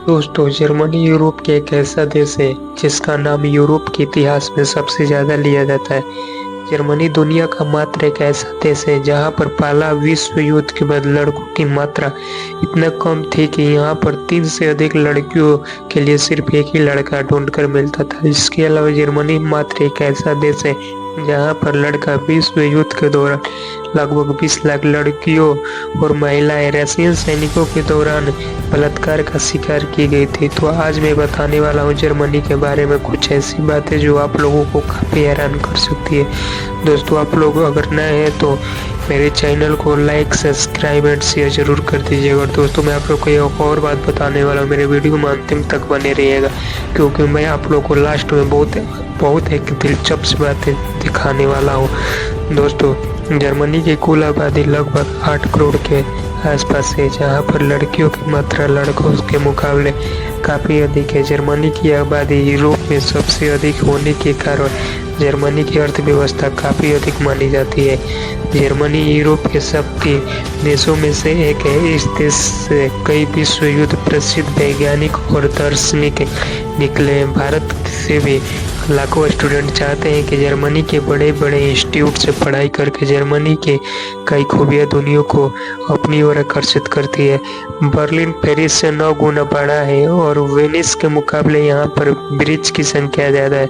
दोस्तों, Germany Europe के एक ऐसा देश है जिसका नाम यूरोप के इतिहास में सबसे ज्यादा लिया जाता है। जर्मनी दुनिया का मात्र एक ऐसा देश है जहां पर पहला विश्व युद्ध के बाद लड़कों की मात्रा इतना कम थी कि यहां पर 3 से अधिक लड़कियों के लिए सिर्फ एक ही लड़का ढूंढकर मिलता था। इसके अलावा जर्मनी मात्र एक ऐसा देश है जहां पर लड़का विश्व युद्ध के दौरान लगभग 20 लाख लड़कियों और महिलाएं रशियन सैनिकों के दौरान बलात्कार का शिकार की गई थी। तो आज मैं बताने वाला हूँ जर्मनी के बारे में कुछ ऐसी बातें जो आप लोगों को काफ़ी हैरान कर सकती है। दोस्तों, आप लोग अगर नए हैं तो मेरे चैनल को लाइक, सब्सक्राइब एंड शेयर जरूर कर दीजिएगा। और दोस्तों, मैं आप लोग को एक और बात बताने वाला हूँ, मेरे वीडियो में अंतिम तक बने रहिएगा क्योंकि मैं आप लोग को लास्ट में बहुत एक दिलचस्प बातें दिखाने वाला हूँ। दोस्तों, जर्मनी की कुल आबादी लगभग 8 करोड़ के आसपास है, जहाँ पर लड़कियों की मात्रा लड़कों के मुकाबले काफ़ी अधिक है। जर्मनी की आबादी यूरोप में सबसे अधिक होने के कारण जर्मनी की अर्थव्यवस्था काफ़ी अधिक मानी जाती है। जर्मनी यूरोप के शक्ति देशों में से एक है। इस देश से कई विश्व युद्ध प्रसिद्ध वैज्ञानिक और दार्शनिक निकले हैं। भारत से भी लाखों स्टूडेंट चाहते हैं कि जर्मनी के बड़े बड़े इंस्टीट्यूट से पढ़ाई करके जर्मनी के कई खूबियाँ दुनिया को अपनी ओर आकर्षित करती है। बर्लिन पेरिस से 9 गुना बड़ा है और वेनिस के मुकाबले यहाँ पर ब्रिज की संख्या ज़्यादा है।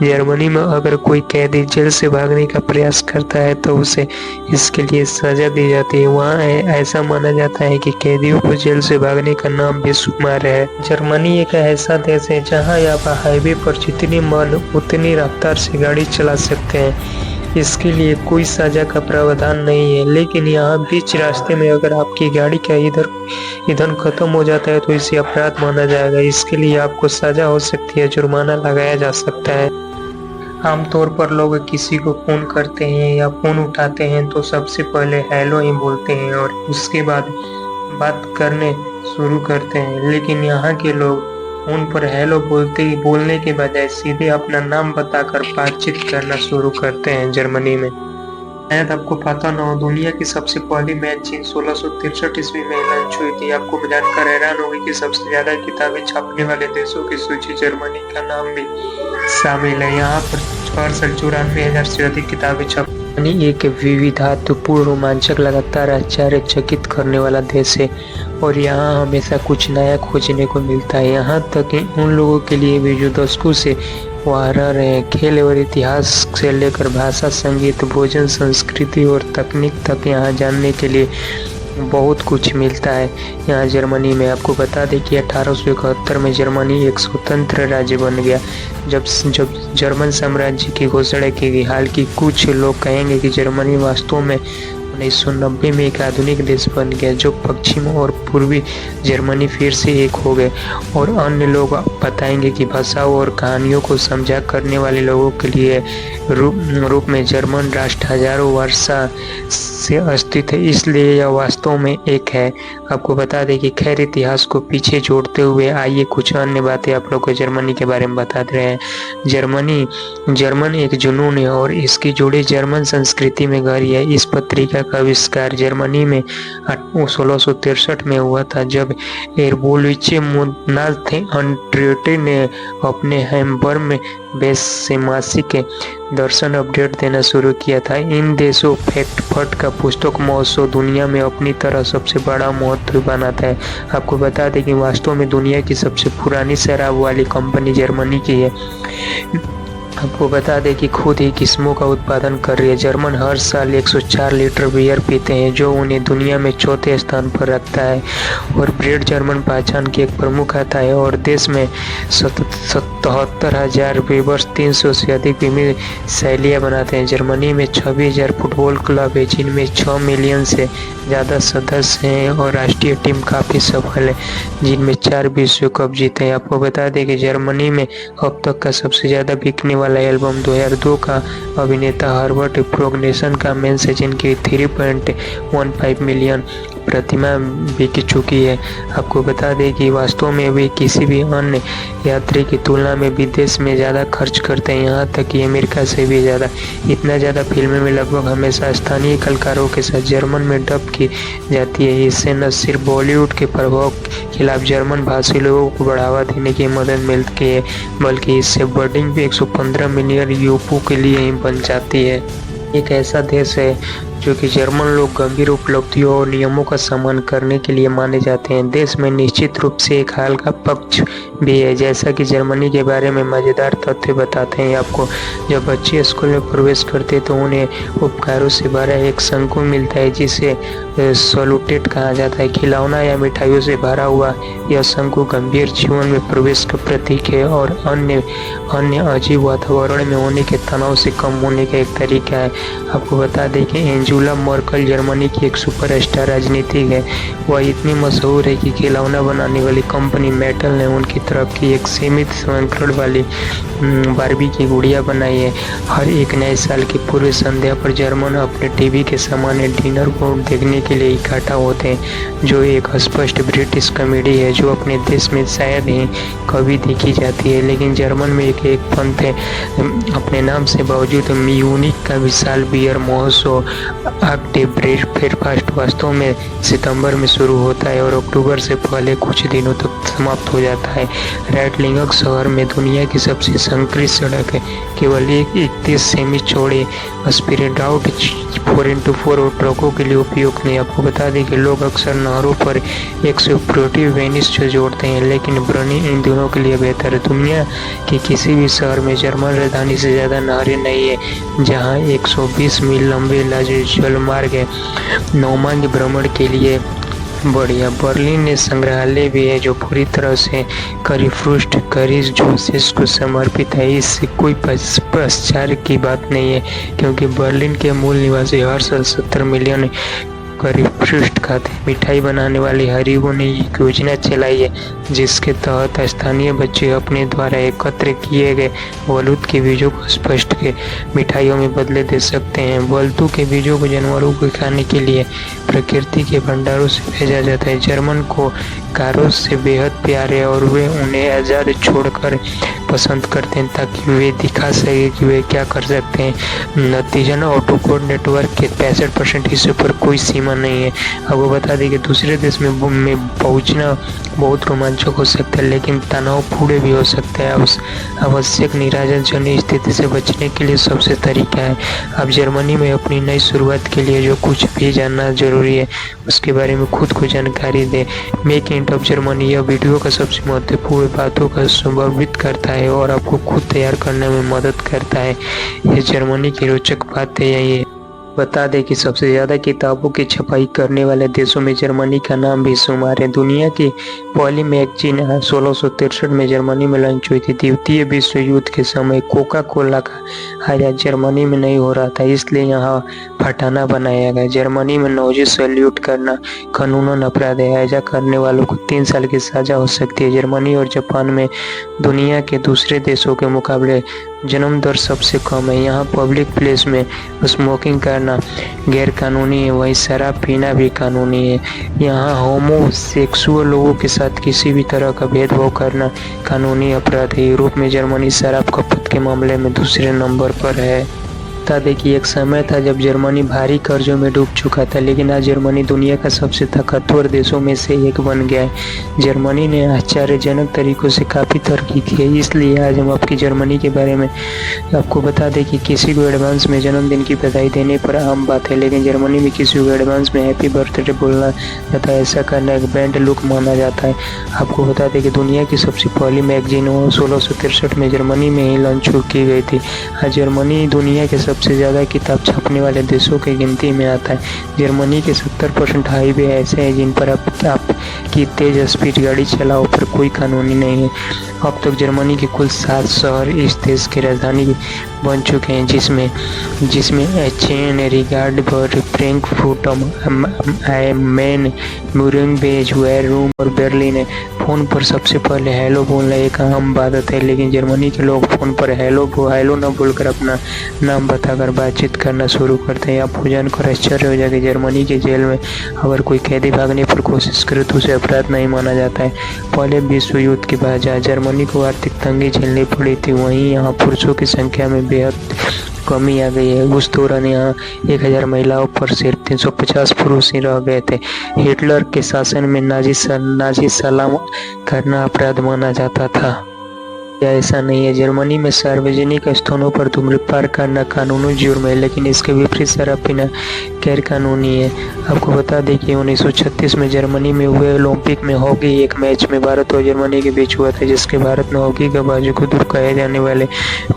जर्मनी में अगर कोई कैदी जेल से भागने का प्रयास करता है तो उसे इसके लिए सजा दी जाती है। वहाँ ऐसा माना जाता है कि कैदियों को जेल से भागने का नाम भी शुमार है। जर्मनी एक ऐसा देश है जहाँ आप हाईवे पर जितनी मन उतनी रफ्तार से गाड़ी चला सकते हैं। इसके लिए कोई सजा का प्रावधान नहीं है, लेकिन यहाँ बीच रास्ते में अगर आपकी गाड़ी का ईंधन खत्म हो जाता है तो इसे अपराध माना जाएगा। इसके लिए आपको सजा हो सकती है, जुर्माना लगाया जा सकता है। आमतौर पर लोग किसी को फोन करते हैं या फोन उठाते हैं तो सबसे पहले हेलो ही बोलते हैं और उसके बाद बात करने शुरू करते हैं, लेकिन यहाँ के लोग फोन पर हेलो बोलने के बजाय सीधे अपना नाम बताकर बातचीत करना शुरू करते हैं। जर्मनी में शायद आपको पता न हो, दुनिया की सबसे पहली मैगजीन 1663 ईस्वी में लॉन्च हुई थी। आपको जानकर हैरान होगी कि सबसे ज्यादा किताबें छापने वाले देशों की सूची जर्मनी का नाम भी शामिल है। यहाँ पर 94,94,000 से अधिक किताबें छपी। एक विविधतापूर्ण, रोमांचक, लगातार आश्चर्यचकित करने वाला देश है और यहाँ हमेशा कुछ नया खोजने को मिलता है। यहाँ तक कि उन लोगों के लिए भी जो दशकों से वहाँ रह रहे हैं। खेल और इतिहास से लेकर भाषा, संगीत, भोजन, संस्कृति और तकनीक तक यहाँ जानने के लिए बहुत कुछ मिलता है। यहाँ जर्मनी में आपको बता दें कि 1871 में जर्मनी एक स्वतंत्र राज्य बन गया जब जर्मन साम्राज्य की घोषणा की गई। हालांकि कुछ लोग कहेंगे कि जर्मनी वास्तव में 1990 में एक आधुनिक देश बन गया, जो पश्चिम और पूर्वी जर्मनी फिर से एक हो गए। और अन्य लोग बताएंगे कि भाषाओं और कहानियों को समझा करने वाले लोगों के लिए रूप में जर्मन राष्ट्र हजारों वर्ष से अस्तित्व है, इसलिए यह वास्तव में एक है। आपको बता दें कि खैर इतिहास को पीछे जोड़ते हुए आइए कुछ अन्य बातें आप लोग को जर्मनी के बारे में बता दे रहे हैं। जर्मन एक जुनून है और इसकी जुड़ी जर्मन संस्कृति में गहरी है। इस पत्रिका का आविष्कार जर्मनी में 1663 में हुआ था, जब एरबोल्विचे मुनाथ अंड्रेटे ने अपने हैम्बर्ग में बेस से मासिक दर्शन अपडेट देना शुरू किया था। इन देशों फ्रैंकफर्ट का पुस्तक महोत्सव दुनिया में अपनी तरह सबसे बड़ा महोत्सव बनाता है। आपको बता दें कि वास्तव में दुनिया की सबसे पुरानी शराब वाली कंपनी जर्मनी की है। आपको बता दें कि खुद ही किस्मों का उत्पादन कर रही है। जर्मन हर साल 104 लीटर बियर पीते हैं, जो उन्हें दुनिया में चौथे स्थान पर रखता है। और ब्रेड जर्मन पहचान की एक प्रमुख आता है और देश में 77,000 वेबर्स 300 से अधिक विभिन्न शैलियाँ बनाते हैं। जर्मनी में 26,000 फुटबॉल क्लब है, जिनमें 6 मिलियन से ज़्यादा सदस्य हैं और राष्ट्रीय टीम काफ़ी सफल है, जिनमें 4 विश्व कप जीते हैं। आपको बता दें कि जर्मनी में अब तक का सबसे ज़्यादा बिकने वाला एल्बम 2002 का अभिनेता हर्बर्ट प्रोगनेशन का मेंस है, जिनकी 3.15 मिलियन प्रतिमा बिक चुकी है। आपको बता दें कि वास्तव में वे किसी भी अन्य यात्री की तुलना में विदेश में ज़्यादा खर्च करते हैं, यहाँ तक कि अमेरिका से भी ज़्यादा। इतना ज़्यादा फिल्में में लगभग हमेशा स्थानीय कलाकारों के साथ जर्मन में डब की जाती है। इससे न सिर्फ बॉलीवुड के प्रभाव के खिलाफ जर्मन भाषी लोगों को बढ़ावा देने की मदद मिलती है, बल्कि इससे बर्डिंग भी 115 मिलियन यूपू के लिए ही बन जाती है। एक ऐसा देश है जो कि जर्मन लोग गंभीर उपलब्धियों और नियमों का सम्मान करने के लिए माने जाते हैं। देश में निश्चित रूप से एक हाल का पक्ष भी है, जैसा कि जर्मनी के बारे में मज़ेदार तथ्य बताते हैं आपको। जब बच्चे स्कूल में प्रवेश करते हैं तो उन्हें उपकारों से भरा एक शंकु मिलता है, जिसे सॉल्यूटेट कहा जाता है। खिलौना या मिठाइयों से भरा हुआ यह शंकु गंभीर जीवन में प्रवेश का प्रतीक है और अन्य अजीब वातावरण में होने के तनाव से कम होने का एक तरीका है। आपको बता दें कि एंजेला मर्केल जर्मनी की एक सुपरस्टार राजनीतिक है। वह इतनी मशहूर है कि खिलौना बनाने वाली कंपनी मेटल ने उनकी तरफ की एक सीमित संस्करण वाली बार्बी की गुड़िया बनाई है। हर एक नए साल की पूर्व संध्या पर जर्मन अपने टीवी के सामान्य डिनर को देखने के लिए इकट्ठा होते हैं, जो एक स्पष्ट ब्रिटिश कॉमेडी है जो अपने देश में शायद ही कभी देखी जाती है। लेकिन जर्मन में एक पंथ है अपने नाम से बावजूद म्यूनिख का विशाल बियर महोत्सव ऑक्टोबरफेस्ट वास्तव में सितंबर में शुरू होता है और अक्टूबर से पहले कुछ दिनों तक समाप्त हो जाता है। राइटलिंग शहर में दुनिया की सबसे संकीर्ण सड़क है, केवल एक 31 सेमी चौड़े स्प्रेड आउट 4x4 और ट्रकों के लिए उपयुक्त नहीं। आपको बता दें कि लोग अक्सर नहरों पर एक सुप्रोटिव वेनिस जोड़ते हैं, लेकिन ब्रनी इन दोनों के लिए बेहतर है। दुनिया के किसी भी शहर में जर्मन राजधानी से ज़्यादा नहरें नहीं है, जहां 120 मील लंबे जलमार्ग है। नौमांग भ्रमण के लिए बढ़िया बर्लिन में संग्रहालय भी है जो पूरी तरह से करीफ्रुस्ट करीज जोसेस को समर्पित है। इससे कोई आश्चर्य की बात नहीं है, क्योंकि बर्लिन के मूल निवासी हर साल 70 मिलियन करीफ्रुस्ट खाते हैं। मिठाई बनाने वाली हरीबो ने एक योजना चलाई है जिसके तहत स्थानीय बच्चे अपने द्वारा एकत्र किए गए बलूत के बीजों को स्पष्ट के मिठाइयों में बदले दे सकते हैं। बलतू के बीजों को जानवरों को खाने के लिए प्रकृति के भंडारों से भेजा जाता है। जर्मन को कारों से बेहद प्यार है और वे उन्हें आज़ाद छोड़कर पसंद करते हैं ताकि वे दिखा सके कि वे क्या कर सकते हैं। नतीजन ऑटोकोड नेटवर्क के 65% हिस्से पर कोई सीमा नहीं है। आपको बता दें कि दूसरे देश में पहुंचना बहुत रोमांचक हो सकता है, लेकिन तनावपूर्ण भी हो सकता है। आवश्यक निराशाजनक स्थिति से बचने के लिए सबसे तरीका है आप जर्मनी में अपनी नई शुरुआत के लिए जो कुछ भी जानना जरूरी है उसके बारे में खुद को जानकारी दें। मेक इन ऑफ जर्मनी यह वीडियो का सबसे महत्वपूर्ण बातों का संभावित करता है और आपको खुद तैयार करने में मदद करता है। यह जर्मनी की रोचक बात है। यही बता दें कि सबसे ज़्यादा किताबों की छपाई करने वाले देशों में जर्मनी का नाम भी शुमार है। दुनिया की पहली मैगजीन 1663 में जर्मनी में लॉन्च हुई थी। द्वितीय विश्व युद्ध के समय कोका कोला का आयात जर्मनी में नहीं हो रहा था, इसलिए यहाँ फटाना बनाया गया। जर्मनी में नाज़ी सैल्यूट करना कानूनन अपराध है। ऐसा करने वालों को 3 साल की सजा हो सकती है। जर्मनी और जापान में दुनिया के दूसरे देशों के मुकाबले जन्म दर सबसे कम है। यहाँ पब्लिक प्लेस में स्मोकिंग करना गैर कानूनी है, वहीं शराब पीना भी कानूनी है। यहाँ होमोसेक्सुअल लोगों के साथ किसी भी तरह का भेदभाव करना कानूनी अपराध है। यूरोप में जर्मनी शराब खपत के मामले में दूसरे नंबर पर है। बता दें कि एक समय था जब जर्मनी भारी कर्जों में डूब चुका था, लेकिन आज जर्मनी दुनिया का सबसे ताकतवर देशों में से एक बन गया है। जर्मनी ने आश्चर्यजनक तरीकों से काफ़ी तरक्की की है, इसलिए आज हम आपकी जर्मनी के बारे में आपको बता दें कि किसी को एडवांस में जन्मदिन की बधाई देने पर आम बात है, लेकिन जर्मनी में किसी को एडवांस में हैप्पी बर्थडे बोलना जाता है। ऐसा करना एक बैंड लुक माना जाता है। आपको बता दें कि दुनिया की सबसे पहली मैगजीन 1663 में जर्मनी में ही लॉन्च की गई थी। आज जर्मनी दुनिया के सबसे ज़्यादा किताब छपने वाले देशों की गिनती में आता है। जर्मनी के 70% हाईवे ऐसे हैं जिन पर आपकी तेज़ स्पीड गाड़ी चलाओ पर कोई कानूनी नहीं है। अब तक जर्मनी के कुल 7 शहर इस देश की राजधानी बन चुके हैं, जिसमें चेन रिगार्ड फॉर फ्रैंकफर्ट एम मेन न्यूरेमबर्ग वेयर रूम और बर्लिन है। फ़ोन पर सबसे पहले हेलो बोलना एक आम आदत है, लेकिन जर्मनी के लोग फ़ोन पर हेलो न बोलकर अपना नाम बताकर बातचीत करना शुरू करते हैं। आपको जानकर आश्चर्य हो जाएगा, जर्मनी के जेल में अगर कोई कैदी भागने पर कोशिश करे तो उसे अपराध नहीं माना जाता है। पहले विश्व युद्ध के बाद जहाँ जर्मनी को आर्थिक तंगी झेलनी पड़ी थी, वहीं यहाँ पुरुषों की संख्या में बेहद कमी आ गई है। उस दौरान यहाँ 1000 महिलाओं पर सिर्फ 350 पुरुष ही रह गए थे। हिटलर के शासन में नाजी सलाम करना अपराध माना जाता था। ऐसा नहीं है, जर्मनी में सार्वजनिक स्थानों पर धूम्रपान करना कानूनी जुर्म है, लेकिन इसके विपरीत शराब पीना गैर कानूनी है। आपको बता दें कि 1936 में जर्मनी में हुए ओलंपिक में हॉकी एक मैच में भारत और जर्मनी के बीच हुआ था, जिसके भारत ने हॉकी का बाजू को दूर कहे जाने वाले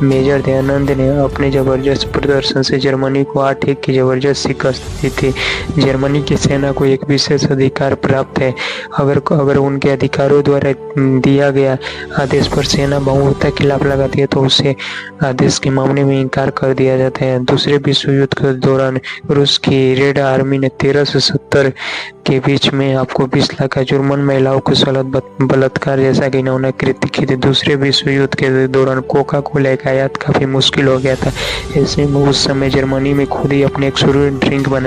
मेजर ध्यानचंद ने अपने जबरदस्त प्रदर्शन से जर्मनी को 8-1 की जबरदस्त शिकस्त दी थी। जर्मनी की सेना को एक विशेष अधिकार प्राप्त है। अगर उनके अधिकारों द्वारा दिया गया आदेश पर सेना बहुमत खिलाफ लगाती है तो उसे आदेश के मामले में इनकार कर दिया जाता है। दूसरे विश्व युद्ध के दौरान रूस की रेड आर्मी ने 13 से 70 के बीच में आपको 20 लाख का जुर्मन महिलाओं के साथ बलात्कार जैसा कि इन्होंने कृत्य की थी। दूसरे विश्व युद्ध के दौरान कोका कोला का आयात काफी मुश्किल हो गया था। ऐसे में उस समय जर्मनी में खुद ही अपने एक शुरू ड्रिंक बनाई।